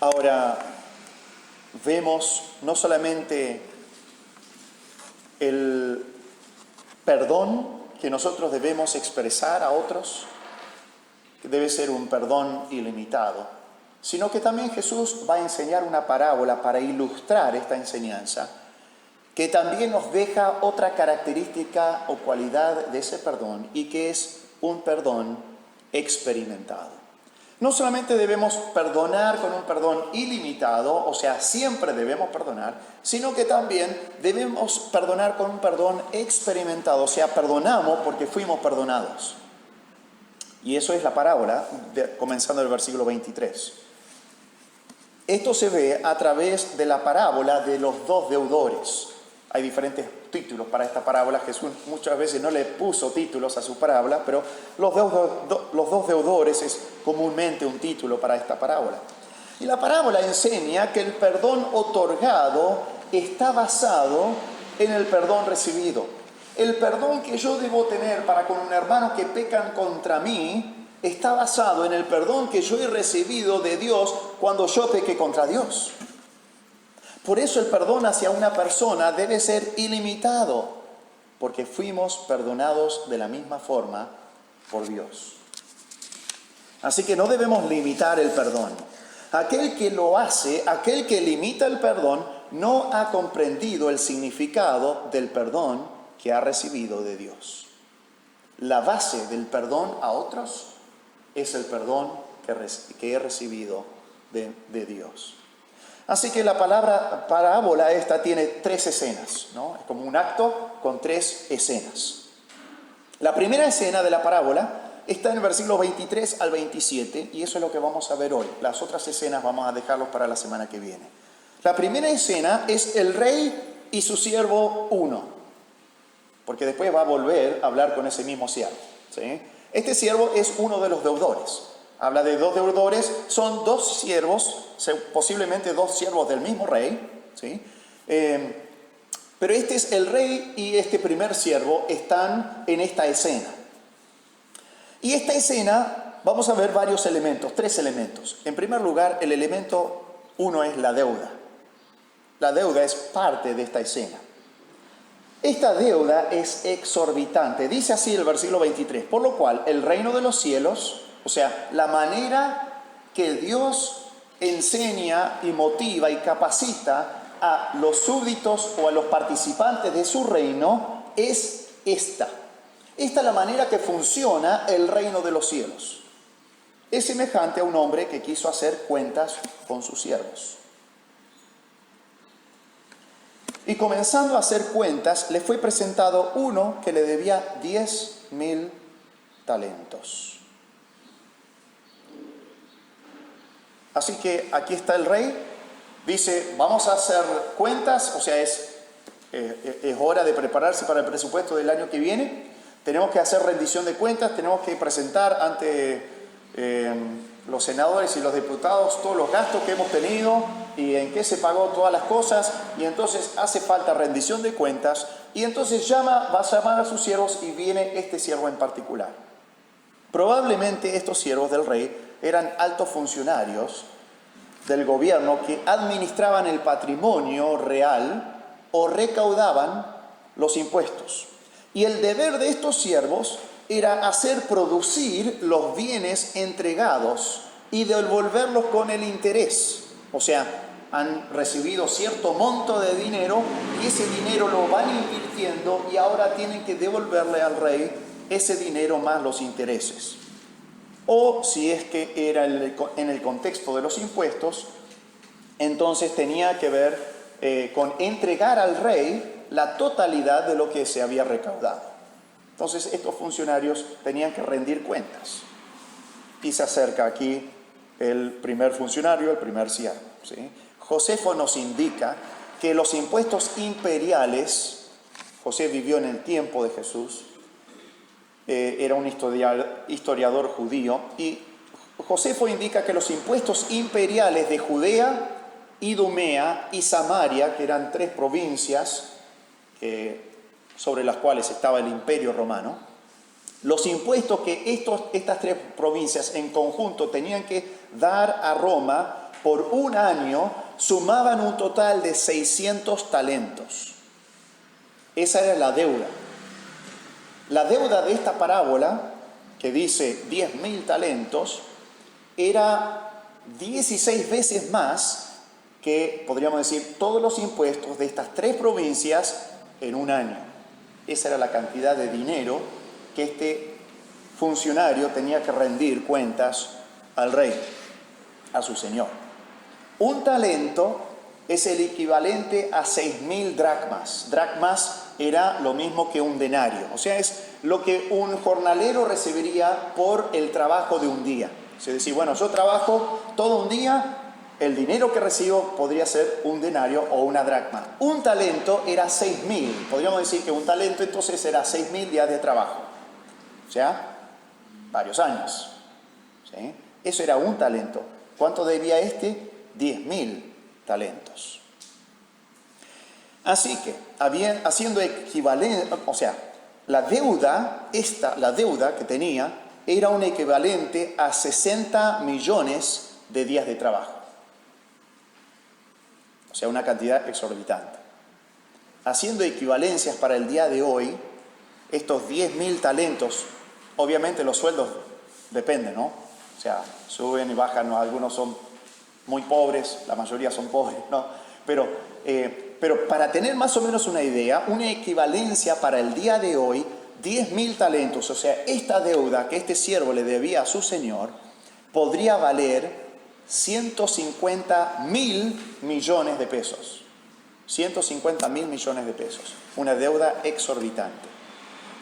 Ahora, vemos no solamente el perdón que nosotros debemos expresar a otros, que debe ser un perdón ilimitado, sino que también Jesús va a enseñar una parábola para ilustrar esta enseñanza, que también nos deja otra característica o cualidad de ese perdón, y que es un perdón experimentado. No solamente debemos perdonar con un perdón ilimitado, o sea, siempre debemos perdonar, sino que también debemos perdonar con un perdón experimentado, o sea, perdonamos porque fuimos perdonados. Y eso es la parábola, comenzando el versículo 23. Esto se ve a través de la parábola de los dos deudores. Hay diferentes títulos para esta parábola. Jesús muchas veces no le puso títulos a su parábola, pero los dos deudores es comúnmente un título para esta parábola. Y la parábola enseña que el perdón otorgado está basado en el perdón recibido. El perdón que yo debo tener para con un hermano que pecan contra mí está basado en el perdón que yo he recibido de Dios cuando yo pequé contra Dios. Por eso el perdón hacia una persona debe ser ilimitado, porque fuimos perdonados de la misma forma por Dios. Así que no debemos limitar el perdón. Aquel que lo hace, aquel que limita el perdón, no ha comprendido el significado del perdón que ha recibido de Dios. La base del perdón a otros es el perdón que he recibido de Dios. Así que la palabra parábola esta tiene tres escenas, ¿no? Es como un acto con tres escenas. La primera escena de la parábola está en el versículo 23 al 27, y eso es lo que vamos a ver hoy. Las otras escenas vamos a dejarlos para la semana que viene. La primera escena es el rey y su siervo uno, porque después va a volver a hablar con ese mismo siervo, ¿sí? Este siervo es uno de los deudores. Habla de dos deudores, son dos siervos, posiblemente dos siervos del mismo rey, ¿sí? Pero este es el rey y este primer siervo están en esta escena. Y esta escena vamos a ver varios elementos, tres elementos. En primer lugar, el elemento uno es la deuda. La deuda es parte de esta escena. Esta deuda es exorbitante. Dice así el versículo 23, por lo cual el reino de los cielos, o sea, la manera que Dios enseña y motiva y capacita a los súbditos o a los participantes de su reino es esta. Esta es la manera que funciona el reino de los cielos. Es semejante a un hombre que quiso hacer cuentas con sus siervos. Y comenzando a hacer cuentas, le fue presentado uno que le debía 10.000 talentos. Así que aquí está el rey, dice, vamos a hacer cuentas, o sea, es hora de prepararse para el presupuesto del año que viene. Tenemos que hacer rendición de cuentas, tenemos que presentar ante los senadores y los diputados todos los gastos que hemos tenido y en qué se pagó todas las cosas, y entonces hace falta rendición de cuentas, y entonces va a llamar a sus siervos, y viene este siervo en particular. Probablemente estos siervos del rey eran altos funcionarios del gobierno que administraban el patrimonio real o recaudaban los impuestos. Y el deber de estos siervos era hacer producir los bienes entregados y devolverlos con el interés. O sea, han recibido cierto monto de dinero y ese dinero lo van invirtiendo y ahora tienen que devolverle al rey ese dinero más los intereses. O si es que era en el contexto de los impuestos, entonces tenía que ver con entregar al rey la totalidad de lo que se había recaudado. Entonces estos funcionarios tenían que rendir cuentas. Y se acerca aquí el primer funcionario, el primer siervo, ¿sí? Josefo nos indica que los impuestos imperiales, José vivió en el tiempo de Jesús, era un historiador judío, y Josefo indica que los impuestos imperiales de Judea, Idumea y Samaria, que eran tres provincias sobre las cuales estaba el imperio romano, los impuestos que estas tres provincias en conjunto tenían que dar a Roma por un año sumaban un total de 600 talentos. Esa era la deuda. La deuda de esta parábola, que dice 10.000 talentos, era 16 veces más que, podríamos decir, todos los impuestos de estas 3 provincias en un año. Esa era la cantidad de dinero que este funcionario tenía que rendir cuentas al rey, a su señor. Un talento es el equivalente a 6.000 dracmas. Dracmas era lo mismo que un denario, o sea, es lo que un jornalero recibiría por el trabajo de un día. Es decir, bueno, yo trabajo todo un día, el dinero que recibo podría ser un denario o una dracma. Un talento era 6.000, podríamos decir que un talento entonces era 6.000 días de trabajo, o sea, varios años. ¿Sí? Eso era un talento. ¿Cuánto debía este? 10.000 talentos. Así que, haciendo equivalente, o sea, la deuda que tenía era un equivalente a 60 millones de días de trabajo. O sea, una cantidad exorbitante. Haciendo equivalencias para el día de hoy, estos 10.000 talentos, obviamente los sueldos dependen, ¿no? O sea, suben y bajan, ¿no? Algunos son muy pobres, la mayoría son pobres, ¿no? Pero para tener más o menos una idea, una equivalencia para el día de hoy, 10.000 talentos, o sea, esta deuda que este siervo le debía a su señor, podría valer 150.000 millones de pesos. 150.000 millones de pesos. Una deuda exorbitante.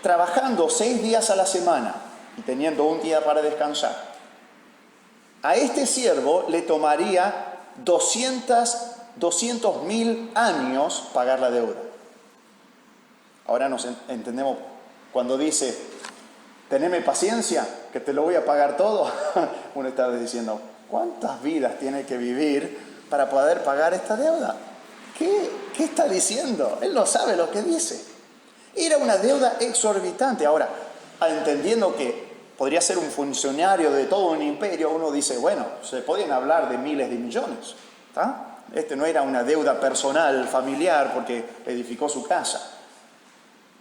Trabajando 6 días a la semana y teniendo un día para descansar, a este siervo le tomaría 200.000 años pagar la deuda. Ahora nos entendemos cuando dice, teneme paciencia, que te lo voy a pagar todo. Uno está diciendo, ¿cuántas vidas tiene que vivir para poder pagar esta deuda? ¿Qué está diciendo? Él no sabe lo que dice. Era una deuda exorbitante. Ahora, entendiendo que podría ser un funcionario de todo un imperio, uno dice, bueno, se pueden hablar de miles de millones. ¿Está? Este no era una deuda personal, familiar, porque edificó su casa.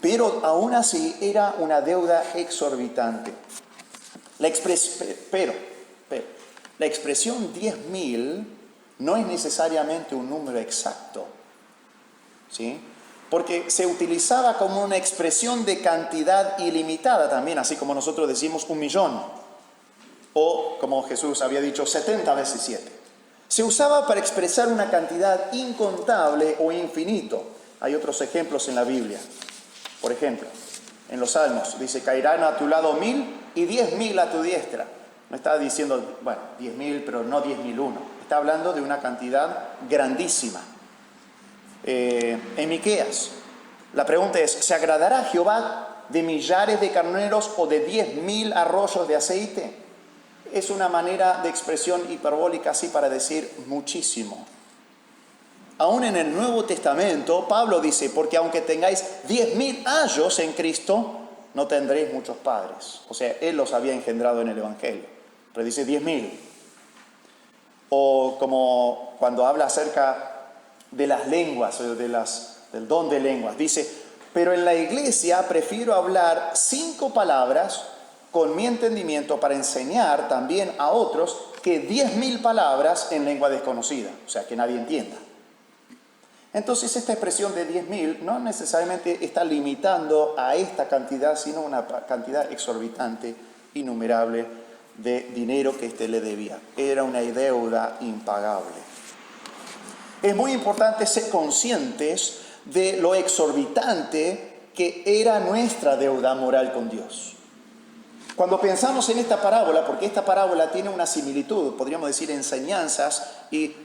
Pero aún así era una deuda exorbitante. La expresión 10.000 no es necesariamente un número exacto, ¿sí? Porque se utilizaba como una expresión de cantidad ilimitada también, así como nosotros decimos 1.000.000, o como Jesús había dicho, 70 veces 7. Se usaba para expresar una cantidad incontable o infinito. Hay otros ejemplos en la Biblia. Por ejemplo, en los Salmos dice, caerán a tu lado 1.000 y 10.000 a tu diestra. No está diciendo, bueno, 10.000, pero no 10.001. Está hablando de una cantidad grandísima. En Miqueas, la pregunta es, ¿se agradará Jehová de millares de carneros o de 10.000 arroyos de aceite? Es una manera de expresión hiperbólica así para decir muchísimo. Aún en el Nuevo Testamento, Pablo dice, porque aunque tengáis 10.000 ayos en Cristo, no tendréis muchos padres. O sea, Él los había engendrado en el Evangelio. Pero dice 10.000. O como cuando habla acerca de las lenguas, o del don de lenguas, dice, pero en la iglesia prefiero hablar 5 palabras con mi entendimiento para enseñar también a otros que 10.000 palabras en lengua desconocida, o sea, que nadie entienda. Entonces, esta expresión de 10.000 no necesariamente está limitando a esta cantidad, sino una cantidad exorbitante, innumerable, de dinero que éste le debía. Era una deuda impagable. Es muy importante ser conscientes de lo exorbitante que era nuestra deuda moral con Dios. Cuando pensamos en esta parábola, porque esta parábola tiene una similitud, podríamos decir enseñanzas y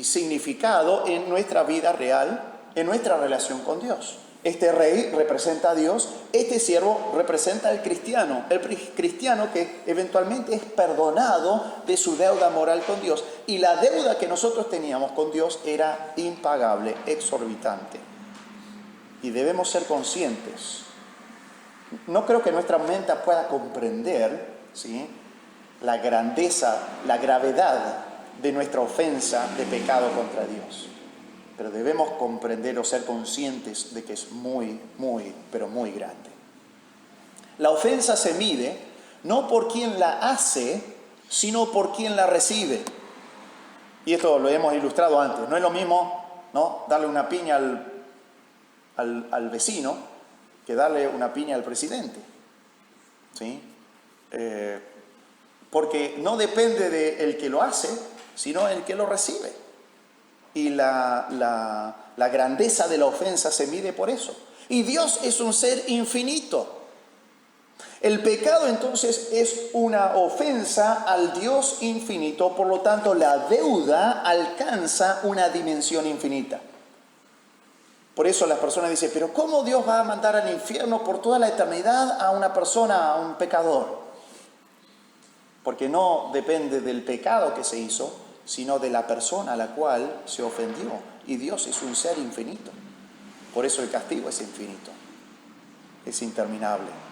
significado en nuestra vida real, en nuestra relación con Dios. Este rey representa a Dios, este siervo representa al cristiano, el cristiano que eventualmente es perdonado de su deuda moral con Dios. Y la deuda que nosotros teníamos con Dios era impagable, exorbitante. Y debemos ser conscientes. No creo que nuestra mente pueda comprender, ¿sí?, la grandeza, la gravedad de nuestra ofensa de pecado contra Dios. Pero debemos comprender o ser conscientes de que es muy, muy, pero muy grande. La ofensa se mide no por quien la hace, sino por quien la recibe. Y esto lo hemos ilustrado antes. No es lo mismo, ¿no?, darle una piña al vecino que darle una piña al presidente. ¿Sí? Porque no depende del que lo hace, sino el que lo recibe. Y la grandeza de la ofensa se mide por eso. Y Dios es un ser infinito. El pecado entonces es una ofensa al Dios infinito, por lo tanto la deuda alcanza una dimensión infinita. Por eso las personas dicen, pero ¿cómo Dios va a mandar al infierno por toda la eternidad a una persona, a un pecador? Porque no depende del pecado que se hizo, sino de la persona a la cual se ofendió. Y Dios es un ser infinito. Por eso el castigo es infinito, es interminable.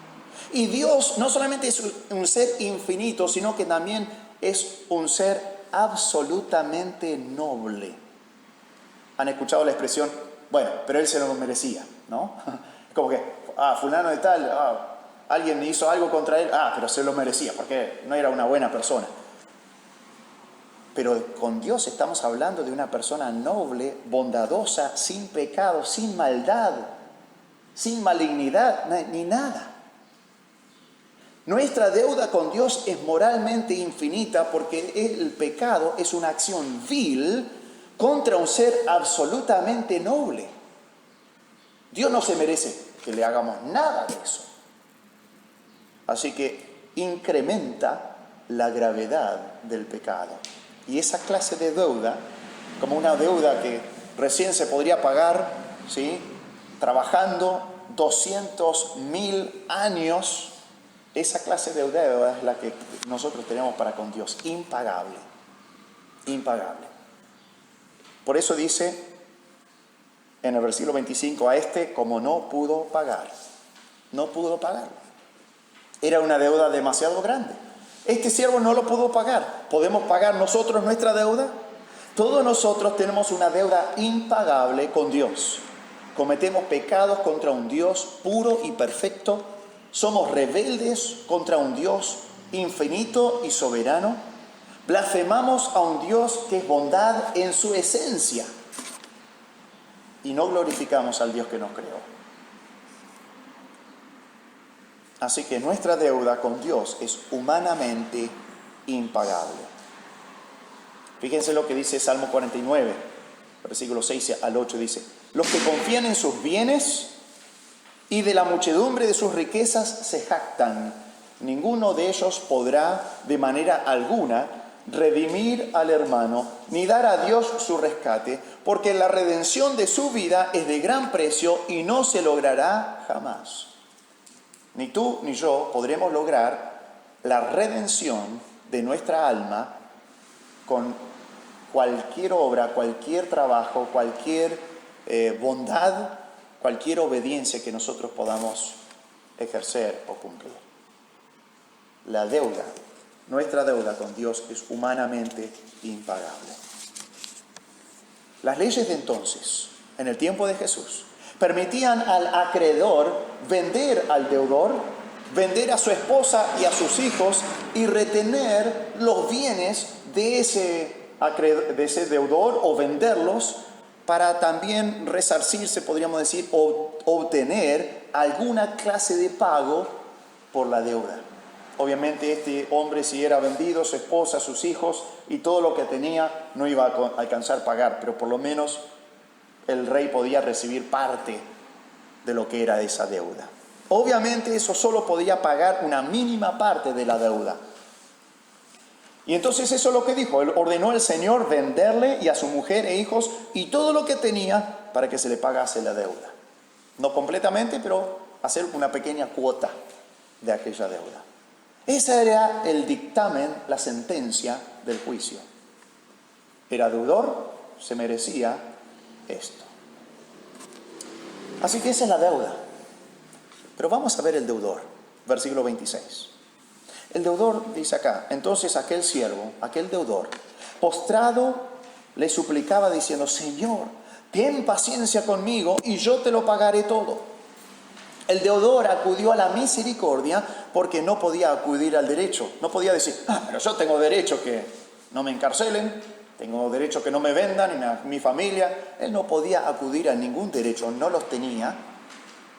Y Dios no solamente es un ser infinito, sino que también es un ser absolutamente noble. ¿Han escuchado la expresión? Bueno, pero él se lo merecía, ¿no? Como que, fulano de tal, alguien hizo algo contra él, pero se lo merecía, porque no era una buena persona. Pero con Dios estamos hablando de una persona noble, bondadosa, sin pecado, sin maldad, sin malignidad, ni nada. Nuestra deuda con Dios es moralmente infinita porque el pecado es una acción vil contra un ser absolutamente noble. Dios no se merece que le hagamos nada de eso. Así que incrementa la gravedad del pecado. Y esa clase de deuda, como una deuda que recién se podría pagar, ¿sí?, trabajando 200.000 años, esa clase de deuda es la que nosotros tenemos para con Dios, impagable, impagable. Por eso dice en el versículo 25, a este como no pudo pagar, no pudo pagar. Era una deuda demasiado grande. Este siervo no lo pudo pagar. ¿Podemos pagar nosotros nuestra deuda? Todos nosotros tenemos una deuda impagable con Dios. Cometemos pecados contra un Dios puro y perfecto. Somos rebeldes contra un Dios infinito y soberano. Blasfemamos a un Dios que es bondad en su esencia. Y no glorificamos al Dios que nos creó. Así que nuestra deuda con Dios es humanamente impagable. Fíjense lo que dice Salmo 49, versículos 6 al 8, dice: los que confían en sus bienes y de la muchedumbre de sus riquezas se jactan. Ninguno de ellos podrá de manera alguna redimir al hermano, ni dar a Dios su rescate, porque la redención de su vida es de gran precio y no se logrará jamás. Ni tú ni yo podremos lograr la redención de nuestra alma con cualquier obra, cualquier trabajo, cualquier bondad, cualquier obediencia que nosotros podamos ejercer o cumplir. La deuda, nuestra deuda con Dios es humanamente impagable. Las leyes de entonces, en el tiempo de Jesús, permitían al acreedor vender al deudor, vender a su esposa y a sus hijos y retener los bienes de ese deudor o venderlos para también resarcirse, podríamos decir, o obtener alguna clase de pago por la deuda. Obviamente este hombre, si era vendido, su esposa, sus hijos y todo lo que tenía, no iba a alcanzar a pagar, pero por lo menos el rey podía recibir parte de lo que era esa deuda. Obviamente eso solo podía pagar una mínima parte de la deuda. Y entonces eso es lo que dijo. Él ordenó al Señor venderle y a su mujer e hijos y todo lo que tenía para que se le pagase la deuda. No completamente, pero hacer una pequeña cuota de aquella deuda. Ese era el dictamen, la sentencia del juicio. Era deudor, se merecía esto. Así que esa es la deuda. Pero vamos a ver el deudor, versículo 26. El deudor dice acá: entonces aquel siervo, aquel deudor, Postrado le suplicaba diciendo: Señor, ten paciencia conmigo y yo te lo pagaré todo. El deudor acudió a la misericordia porque no podía acudir al derecho. No podía decir: pero yo tengo derecho que no me encarcelen, tengo derecho que no me vendan, ni mi familia. Él no podía acudir a ningún derecho, no los tenía.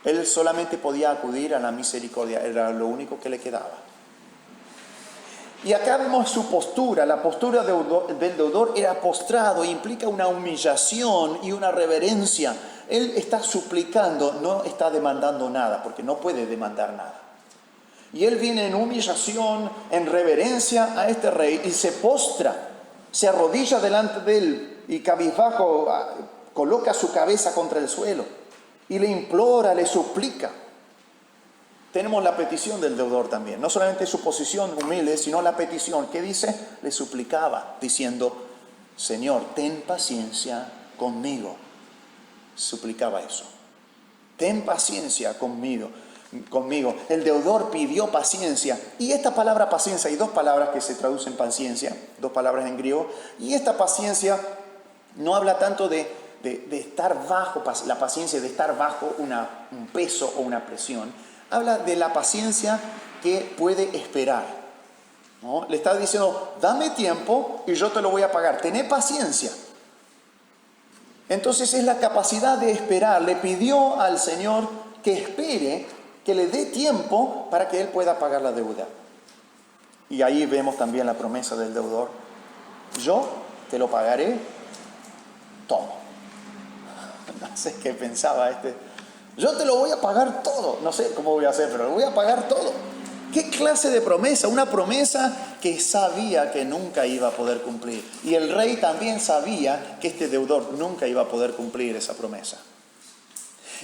Él solamente podía acudir a la misericordia, era lo único que le quedaba. Y acá vemos su postura. La postura del deudor era postrado, implica una humillación y una reverencia. Él está suplicando, no está demandando nada, porque no puede demandar nada. Y él viene en humillación, en reverencia a este rey y se postra, se arrodilla delante de él y cabizbajo coloca su cabeza contra el suelo y le implora, le suplica. Tenemos la petición del deudor también, no solamente su posición humilde, sino la petición. ¿Qué dice? Le suplicaba, diciendo: Señor, ten paciencia conmigo. Suplicaba eso. Ten paciencia conmigo. El deudor pidió paciencia. Y esta palabra paciencia, hay dos palabras que se traducen paciencia, dos palabras en griego. Y esta paciencia no habla tanto de estar bajo, la paciencia de estar bajo un peso o una presión. Habla de la paciencia que puede esperar, ¿no? Le está diciendo: dame tiempo y yo te lo voy a pagar. Tené paciencia. Entonces es la capacidad de esperar. Le pidió al Señor que espere, que le dé tiempo para que Él pueda pagar la deuda. Y ahí vemos también la promesa del deudor: yo te lo pagaré todo. No sé qué pensaba yo te lo voy a pagar todo. No sé cómo voy a hacer, pero lo voy a pagar todo. ¿Qué clase de promesa? Una promesa que sabía que nunca iba a poder cumplir. Y el rey también sabía que este deudor nunca iba a poder cumplir esa promesa.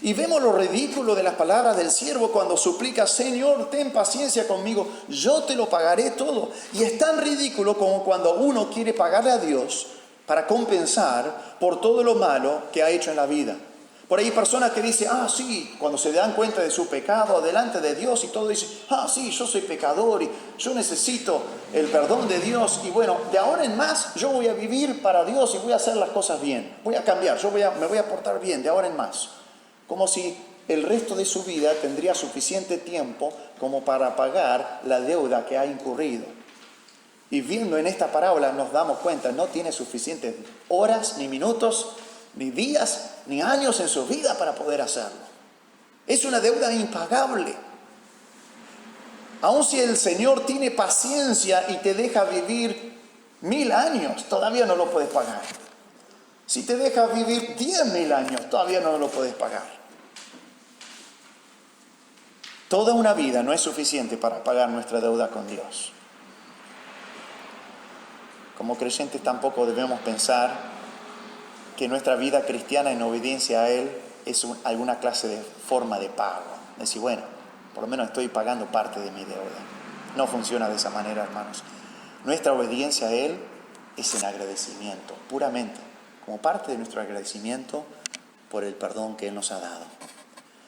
Y vemos lo ridículo de las palabras del siervo cuando suplica: Señor, ten paciencia conmigo, yo te lo pagaré todo. Y es tan ridículo como cuando uno quiere pagarle a Dios para compensar por todo lo malo que ha hecho en la vida. Por ahí hay personas que dicen: sí, cuando se dan cuenta de su pecado delante de Dios y todo, dicen: sí, yo soy pecador y yo necesito el perdón de Dios. Y bueno, de ahora en más yo voy a vivir para Dios y voy a hacer las cosas bien. Voy a cambiar, me voy a portar bien de ahora en más. Como si el resto de su vida tendría suficiente tiempo como para pagar la deuda que ha incurrido. Y viendo en esta parábola nos damos cuenta: no tiene suficientes horas, ni minutos, ni días, ni años en su vida para poder hacerlo. Es una deuda impagable. Aun si el Señor tiene paciencia y te deja vivir 1000 años, todavía no lo puedes pagar. Si te deja vivir 10.000 años, todavía no lo puedes pagar. Toda una vida no es suficiente para pagar nuestra deuda con Dios. Como creyentes tampoco debemos pensar que nuestra vida cristiana en obediencia a Él es alguna clase de forma de pago. Decir: bueno, por lo menos estoy pagando parte de mi deuda. No funciona de esa manera, hermanos. Nuestra obediencia a Él es en agradecimiento, puramente, como parte de nuestro agradecimiento por el perdón que Él nos ha dado.